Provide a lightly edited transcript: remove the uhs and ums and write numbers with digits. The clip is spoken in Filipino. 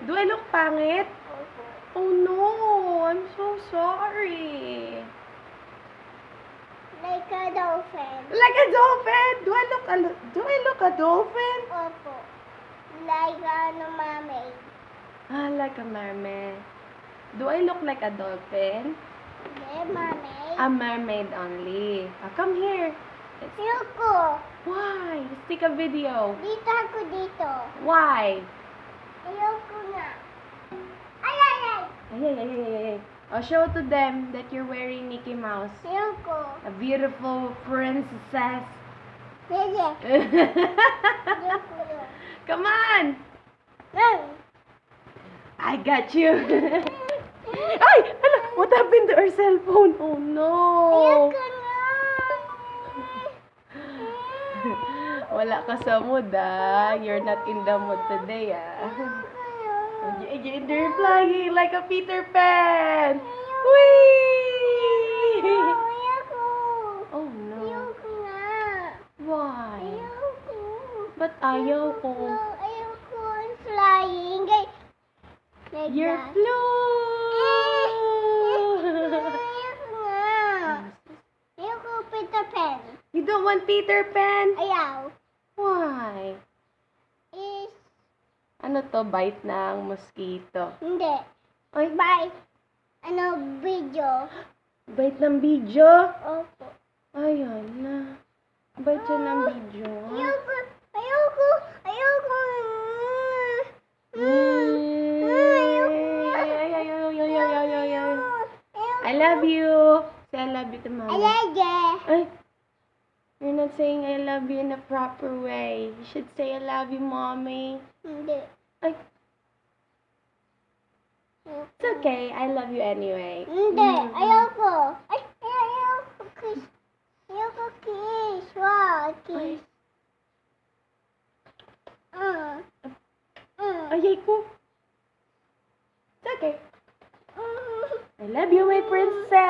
Do I look pangit? Opo. Oh no, I'm so sorry. Like a dolphin. Like a dolphin? Do I look a dolphin? Opo. Like a mermaid. Ah, like a mermaid. Do I look like a dolphin? The mermaid. A mermaid only. Come here. Ayoko. Why? Let's take a video. Dito ako dito. Why? Ayoko na. Ay, ay, ay. Ay. I'll show to them that you're wearing Mickey Mouse. Ayoko. A beautiful princess. Sige. Ayoko na. Come on! Ay. I got you. Ay! Ala, what happened to our cell phone? Oh no! Ayoko na. Wala ka sa mood You're not in the mood today You're flying like a Peter Pan! Whee! Ayoko. Oh no. Ayoko na. Why? Ayoko. Ba't ayaw ko? Ayoko. I'm flying. Like You're that. flew! Ayoko na. Ayoko Peter Pan. You don't want Peter Pan? Ayaw. Why? Is Ano to? Bite ng mosquito. hindi. Ay, Bye. Ano video? bite ng video? Opo. Ayan na. Bite siya ng video. Ayoko. Ayoko. Ayoko. I love you. Say I love you to Mama. Alege. Ay, you're not saying I love you in a proper way. You should say I love you, Mommy. Hindi. Ay, it's okay. I love you anyway. Hindi. Ayoko. Ay, ayoko kiss. Ayoko kiss. Wow, kiss. Ayay ko. It's okay. I love you, my princess.